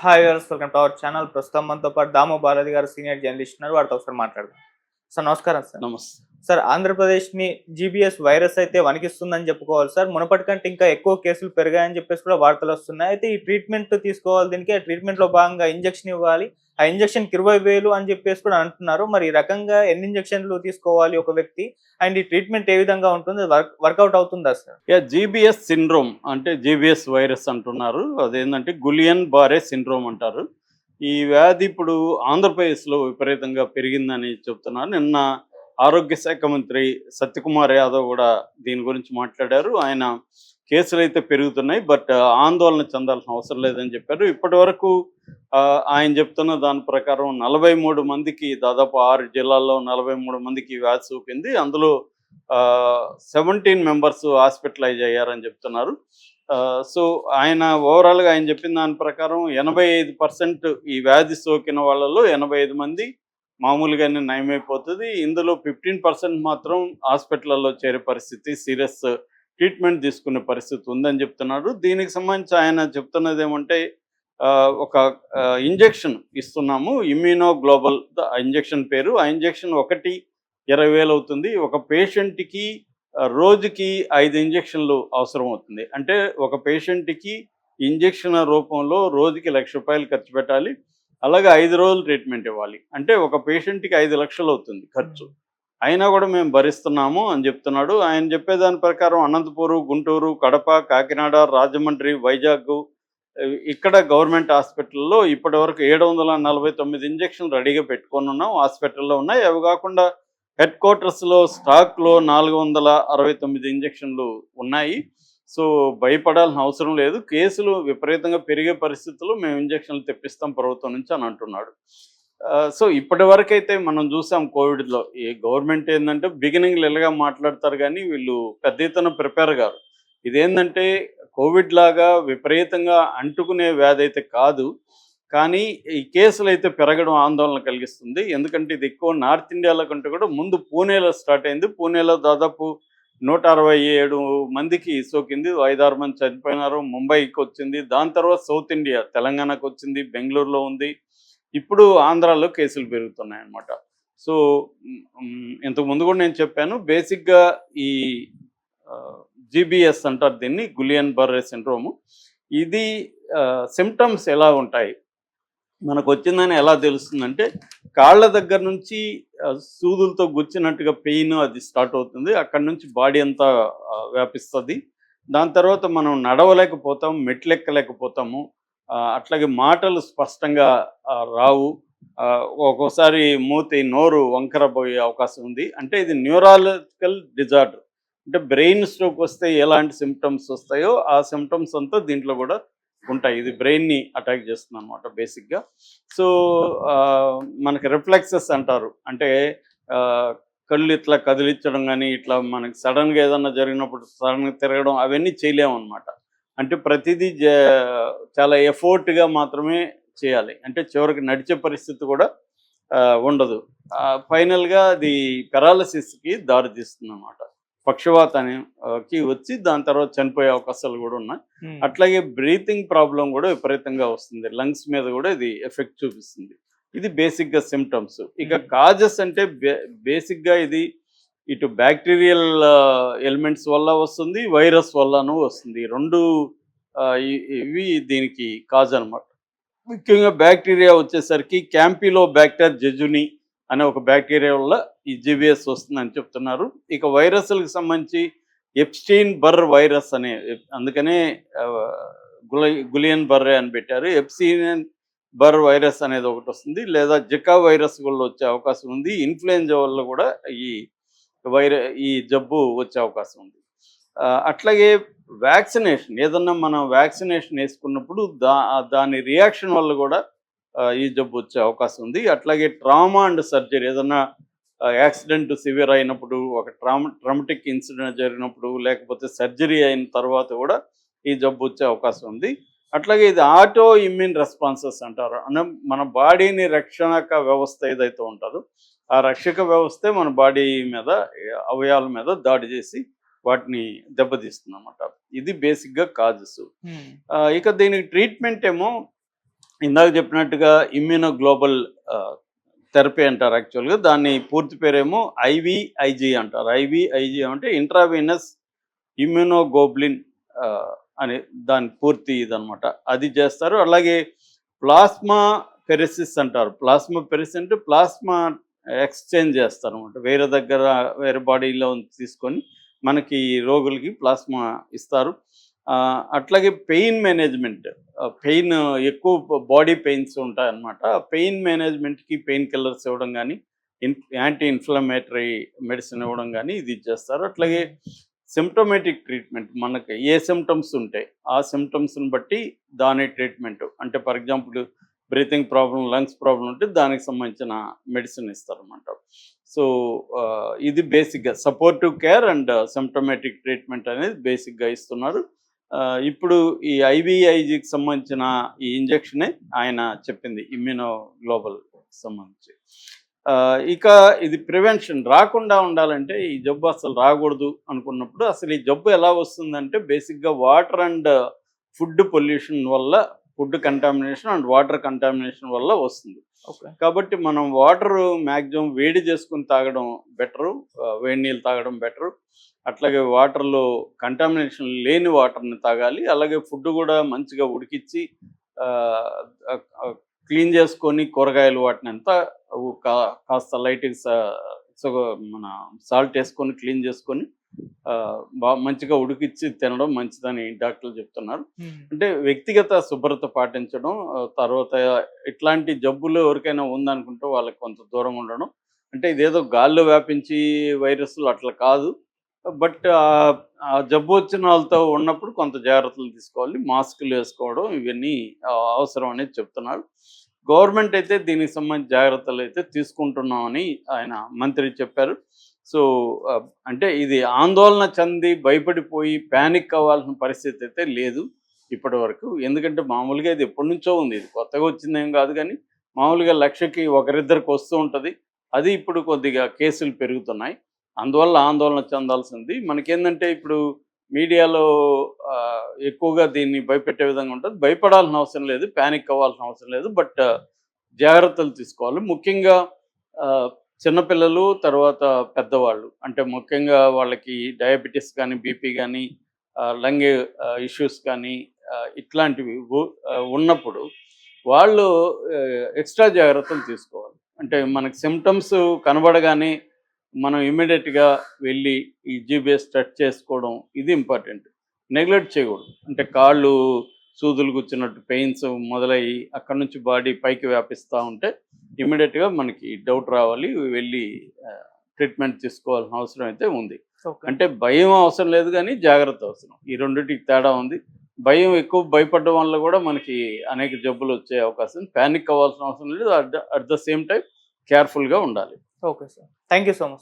Hi viewers, welcome to our channel. ప్రస్తుతం మనతో పాటు దాము బాలాజీ గారు సీనియర్ జర్నలిస్ట్ ఉన్నారు. వారితో ఒకసారి మాట్లాడదాం. సార్ నమస్కారం సార్. నమస్తే. సార్, ఆంధ్రప్రదేశ్‌ని జీబీఎస్ వైరస్ అయితే వణికిస్తుందని చెప్పుకోవాలి సార్. మునుపటి కంటే ఇంకా ఎక్కువ కేసులు పెరిగాయని చెప్పేసి కూడా వార్తలొస్తున్నాయి. అయితే ఈ ట్రీట్మెంట్ తీసుకోవాలి, దీనికి ఆ ట్రీట్మెంట్‌లో భాగంగా ఇంజెక్షన్ ఇవ్వాలి. ఆ ఇంజెక్షన్‌కి 20,000 అని చెప్పేసి కూడా అంటున్నారు. మరి ఈ రకంగా ఎన్ని ఇంజెక్షన్‌లు తీసుకోవాలి ఒక వ్యక్తి? అండ్ ఈ ట్రీట్మెంట్ ఏ విధంగా ఉంటుంది? వర్కౌట్ అవుతుందా సార్? జీబీఎస్ సిండ్రోమ్ అంటే జీబీఎస్ వైరస్ అంటున్నారు. అదేంటంటే గులియన్ బారే సిండ్రోమ్ అంటారు. ఈ వ్యాధి ఇప్పుడు ఆంధ్రప్రదేశ్‌లో విపరీతంగా పెరిగిందని చెప్తున్నారు. నిన్న ఆరోగ్య శాఖ మంత్రి సత్యకుమార్ యాదవ్ కూడా దీని గురించి మాట్లాడారు. ఆయన కేసులైతే పెరుగుతున్నాయి. బట్ ఆందోళన చెందాల్సిన అవసరం లేదని చెప్పారు. ఇప్పటివరకు ఆయన చెప్తున్న దాని ప్రకారం 43 మందికి, దాదాపు 6 జిల్లాల్లో 43 మందికి ఈ వ్యాధి సోకింది. అందులో 17 మెంబర్స్ హాస్పిటలైజ్ అయ్యారని చెప్తున్నారు. సో ఆయన ఓవరాల్గా ఆయన చెప్పిన దాని ప్రకారం 85% ఈ వ్యాధి సోకిన వాళ్ళలో 85 మంది మామూలుగానే నయమైపోతుంది. ఇందులో 15% మాత్రం హాస్పిటల్లో చేరే పరిస్థితి, సీరియస్ ట్రీట్మెంట్ తీసుకునే పరిస్థితి ఉందని చెప్తున్నారు. దీనికి సంబంధించి ఆయన చెప్తున్నది ఏమంటే ఒక ఇంజెక్షన్ ఇస్తున్నాము, ఇమ్యూనో గ్లోబల్ ఇంజెక్షన్ పేరు. ఆ ఇంజెక్షన్ ఒకటి 20,000 అవుతుంది. ఒక పేషెంట్కి రోజుకి 5 ఇంజెక్షన్లు అవసరం అవుతుంది. అంటే ఒక పేషెంట్కి ఇంజెక్షన్ రూపంలో రోజుకి ₹1,00,000 ఖర్చు పెట్టాలి. అలాగే 5 రోజులు ట్రీట్మెంట్ ఇవ్వాలి. అంటే ఒక పేషెంట్కి 5,00,000 అవుతుంది ఖర్చు. అయినా కూడా మేము భరిస్తున్నాము అని చెప్తున్నాడు. ఆయన చెప్పేదాని ప్రకారం అనంతపూరు, గుంటూరు, కడప, కాకినాడ, రాజమండ్రి, వైజాగ్ ఇక్కడ గవర్నమెంట్ హాస్పిటల్లో ఇప్పటివరకు 749 ఇంజెక్షన్లు రెడీగా పెట్టుకొని ఉన్నాం. హాస్పిటల్లో ఉన్నాయి. అవి కాకుండా హెడ్ క్వార్టర్స్లో స్టాక్లో 469 ఇంజెక్షన్లు ఉన్నాయి. సో భయపడాల్సిన అవసరం లేదు. కేసులు విపరీతంగా పెరిగే పరిస్థితుల్లో మేము ఇంజెక్షన్లు తెప్పిస్తాం ప్రభుత్వం నుంచి అని అంటున్నాడు. సో ఇప్పటి వరకైతే మనం చూసాం కోవిడ్లో ఈ గవర్నమెంట్ ఏంటంటే బిగినింగ్లో ఇలాగా మాట్లాడతారు, కానీ వీళ్ళు పెద్ద ఎత్తున ప్రిపేర్ గారు. ఇదేంటంటే కోవిడ్ లాగా విపరీతంగా అంటుకునే వ్యాధి అయితే కాదు, కానీ ఈ కేసులు అయితే పెరగడం ఆందోళన కలిగిస్తుంది. ఎందుకంటే ఇది ఎక్కువ నార్త్ ఇండియాలో కంటే కూడా ముందు పూణేలో స్టార్ట్ అయింది. పూణేలో దాదాపు 167 మందికి సోకింది. 5-6 మంది చనిపోయినారు. ముంబైకి వచ్చింది. దాని తర్వాత సౌత్ ఇండియా తెలంగాణకు వచ్చింది, బెంగళూరులో ఉంది. ఇప్పుడు ఆంధ్రాలో కేసులు పెరుగుతున్నాయి అన్నమాట. సో ఇంతకు ముందు కూడా నేను చెప్పాను, బేసిక్గా ఈ జీబీఎస్ అంటారు దీన్ని, గులియన్ బర్రే సిండ్రోము. ఇది సిమ్టమ్స్ ఎలా ఉంటాయి, మనకు వచ్చిందని ఎలా తెలుస్తుందంటే కాళ్ళ దగ్గర నుంచి సూదులతో గుచ్చినట్టుగా పెయిన్ అది స్టార్ట్ అవుతుంది. అక్కడి నుంచి బాడీ అంతా వ్యాపిస్తుంది. దాని తర్వాత మనం నడవలేకపోతాం, మెట్లెక్కలేకపోతాము. అట్లాగే మాటలు స్పష్టంగా రావు. ఒక్కోసారి నోరు వంకర పోయే అవకాశం ఉంది. అంటే ఇది న్యూరాలజికల్ డిజార్డర్. అంటే బ్రెయిన్ స్ట్రోక్ వస్తే ఎలాంటి సిమ్టమ్స్ వస్తాయో ఆ సిమ్టమ్స్ అంతా దీంట్లో కూడా ఉంటాయి. ఇది బ్రెయిన్ని అటాక్ చేస్తుంది అనమాట బేసిక్గా. సో మనకి రిఫ్లెక్సెస్ అంటారు. అంటే కళ్ళు ఇట్లా కదిలించడం కానీ, ఇట్లా మనకి సడన్గా ఏదన్నా జరిగినప్పుడు సడన్గా తిరగడం, అవన్నీ చేయలేమన్నమాట. అంటే ప్రతిదీ చాలా ఎఫోర్ట్గా మాత్రమే చేయాలి. అంటే చివరికి నడిచే పరిస్థితి కూడా ఉండదు. ఫైనల్గా అది పెరాలసిస్కి దారితీస్తుంది అన్నమాట. పక్షవాతానికి వచ్చి దాని తర్వాత చనిపోయే అవకాశాలు కూడా ఉన్నాయి. అట్లాగే బ్రీతింగ్ ప్రాబ్లం కూడా విపరీతంగా వస్తుంది. లంగ్స్ మీద కూడా ఇది ఎఫెక్ట్ చూపిస్తుంది. ఇది బేసిక్గా సిమ్టమ్స్. ఇక కాజెస్ అంటే బేసిక్గా ఇది ఇటు బ్యాక్టీరియల్ ఎలిమెంట్స్ వల్ల వస్తుంది, వైరస్ వల్లనూ వస్తుంది. రెండు ఇవి దీనికి కాజ్ అనమాట. ముఖ్యంగా బ్యాక్టీరియా వచ్చేసరికి క్యాంపిలో బ్యాక్టీరియా జెజుని అనే ఒక బ్యాక్టీరియా వల్ల ఈ జీబీఎస్ వస్తుందని చెప్తున్నారు. ఇక వైరస్లకు సంబంధించి ఎప్స్టీన్ బర్ వైరస్ అనే, అందుకనే గులియన్ బర్రే అని పెట్టారు. ఎప్స్టీన్ బర్ వైరస్ అనేది ఒకటి వస్తుంది, లేదా జికా వైరస్ వల్ల వచ్చే అవకాశం ఉంది. ఇన్ఫ్లుయెంజా వల్ల కూడా ఈ జబ్బు వచ్చే అవకాశం ఉంది. అట్లాగే వ్యాక్సినేషన్, ఏదన్నా మనం వ్యాక్సినేషన్ వేసుకున్నప్పుడు దాని రియాక్షన్ వల్ల కూడా ఈ జబ్బు వచ్చే అవకాశం ఉంది. అట్లాగే ట్రామా అండ్ సర్జరీ, ఏదన్నా యాక్సిడెంట్ సివియర్ అయినప్పుడు, ఒక ట్రామటిక్ ఇన్సిడెంట్ జరిగినప్పుడు, లేకపోతే సర్జరీ అయిన తర్వాత కూడా ఈ జబ్బు వచ్చే అవకాశం ఉంది. అట్లాగే ఇది ఆటో ఇమ్యూన్ రెస్పాన్సెస్ అంటారు. అంటే మన బాడీని రక్షణక వ్యవస్థ ఏదైతే ఉంటుందో ఆ రక్షక వ్యవస్థే మన బాడీ మీద, అవయవాల మీద దాడి చేసి వాటిని దెబ్బతీస్తుంది అన్నమాట. ఇది బేసిక్గా కాజెస్. ఇక దీనికి ట్రీట్మెంట్ ఏమో ఇందాక చెప్పినట్టుగా ఇమ్యూనోగ్లోబల్ థెరపీ అంటారు యాక్చువల్గా. దాన్ని పూర్తి పేరేమో ఐవీఐజీ అంటారు. ఐవీఐజీ అంటే ఇంట్రావీనస్ ఇమ్యూనోగ్లోబులిన్ అని దాని పూర్తి ఇదనమాట. అది చేస్తారు. అలాగే ప్లాస్మా ఫెరెసిస్ అంటారు. ప్లాస్మా ఫెరెసిస్ అంటే ప్లాస్మా ఎక్స్చేంజ్ చేస్తారనమాట. వేరే బాడీలో తీసుకొని మనకి రోగులకి ప్లాస్మా ఇస్తారు. అట్లాగే పెయిన్ మేనేజ్మెంట్, పెయిన్ ఎక్కువ బాడీ పెయిన్స్ ఉంటాయన్నమాట. ఆ పెయిన్ మేనేజ్మెంట్కి పెయిన్ కిల్లర్స్ ఇవ్వడం కానీ, యాంటీ ఇన్ఫ్లమేటరీ మెడిసిన్ ఇవ్వడం కానీ ఇది చేస్తారు. అట్లాగే సిమ్టోమేటిక్ ట్రీట్మెంట్, మనకి ఏ సిమ్టమ్స్ ఉంటాయి ఆ సిమ్టమ్స్ని బట్టి దాని ట్రీట్మెంట్. అంటే for example breathing problem, lungs problem ఉంటే దానికి సంబంధించిన మెడిసిన్ ఇస్తారన్నమాట. సో ఇది బేసిక్గా సపోర్టివ్ కేర్ అండ్ సిమ్టోమేటిక్ ట్రీట్మెంట్ అనేది బేసిక్గా ఇస్తున్నారు. ఇప్పుడు ఈ ఐవీఐజీకి సంబంధించిన ఈ ఇంజెక్షనే ఆయన చెప్పింది ఇమ్యూనోగ్లోబల్ సంబంధించి. ఇక ఇది ప్రివెన్షన్ రాకుండా ఉండాలంటే ఈ జబ్బు అసలు రాకూడదు అనుకున్నప్పుడు అసలు ఈ జబ్బు ఎలా వస్తుందంటే బేసిక్గా వాటర్ అండ్ ఫుడ్ పొల్యూషన్ వల్ల, food contamination and water contamination వల్ల వస్తుంది. ఓకే. కాబట్టి మనం వాటర్ మ్యాక్సిమం వేడి చేసుకుని తాగడం బెటరు, వేడి నీళ్ళు తాగడం బెటరు. అట్లాగే వాటర్లో కంటామినేషన్ లేని వాటర్ని తాగాలి. అలాగే ఫుడ్ కూడా మంచిగా ఉడికించి క్లీన్ చేసుకొని కూరగాయలు వాటిని అంతా కాస్త లైట్గా మన సాల్ట్ వేసుకొని క్లీన్ చేసుకొని బాగా మంచిగా ఉడికిచ్చి తినడం మంచిదని డాక్టర్లు చెప్తున్నారు. అంటే వ్యక్తిగత శుభ్రత పాటించడం, తర్వాత ఇట్లాంటి జబ్బులు ఎవరికైనా ఉందనుకుంటే వాళ్ళకి కొంత దూరంగా ఉండడం. అంటే ఇదేదో గాల్లో వ్యాపించి వైరస్లు అట్లా కాదు. బట్ ఆ జబ్బు వచ్చిన వాళ్ళతో ఉన్నప్పుడు కొంత జాగ్రత్తలు తీసుకోవాలి. మాస్కులు వేసుకోవడం ఇవన్నీ అవసరం అనేది చెప్తున్నారు. గవర్నమెంట్ అయితే దీనికి సంబంధించి జాగ్రత్తలు అయితే తీసుకుంటున్నామని ఆయన మంత్రి చెప్పారు. సో అంటే ఇది ఆందోళన చెంది భయపడిపోయి ప్యానిక్ అవ్వాల్సిన పరిస్థితి అయితే లేదు ఇప్పటి వరకు. ఎందుకంటే మామూలుగా ఇది ఎప్పటి నుంచో ఉంది, ఇది కొత్తగా వచ్చిందేం కాదు. కానీ మామూలుగా లక్షకి ఒకరిద్దరికి వస్తూ ఉంటుంది. అది ఇప్పుడు కొద్దిగా కేసులు పెరుగుతున్నాయి, అందువల్ల ఆందోళన చెందాల్సింది. మనకేంటంటే ఇప్పుడు మీడియాలో ఎక్కువగా దీన్ని భయపెట్టే విధంగా ఉంటుంది. భయపడాల్సిన అవసరం లేదు, ప్యానిక్ అవ్వాల్సిన అవసరం లేదు. బట్ జాగ్రత్తలు తీసుకోవాలి. ముఖ్యంగా చిన్నపిల్లలు, తర్వాత పెద్దవాళ్ళు, అంటే ముఖ్యంగా వాళ్ళకి డయాబెటీస్ కానీ, బీపీ కానీ, లంగ్ ఇష్యూస్ కానీ ఇట్లాంటివి ఉన్నప్పుడు వాళ్ళు ఎక్స్ట్రా జాగ్రత్తలు తీసుకోవాలి. అంటే మనకి సిమ్టమ్స్ కనబడగానే మనం ఇమ్మీడియట్గా వెళ్ళి ఈ జీబీఎస్ టెస్ట్ చేసుకోవడం ఇది ఇంపార్టెంట్. నెగ్లెక్ట్ చేయకూడదు. అంటే కాళ్ళు సూదులు గుచ్చినట్టు పెయిన్స్ మొదలయ్యి అక్కడి నుంచి బాడీ పైకి వ్యాపిస్తూ ఉంటే ఇమ్మీడియట్గా మనకి డౌట్ రావాలి, వెళ్ళి ట్రీట్మెంట్ తీసుకోవాల్సిన అవసరం అయితే ఉంది. అంటే భయం అవసరం లేదు కానీ జాగ్రత్త అవసరం. ఈ రెండింటికి తేడా ఉంది. భయం ఎక్కువ భయపడడం వల్ల కూడా మనకి అనేక జబ్బులు వచ్చే అవకాశం. ప్యానిక్ అవ్వాల్సిన అవసరం లేదు. అట్ ద సేమ్ టైం కేర్ఫుల్గా ఉండాలి. Okay sir, thank you so much.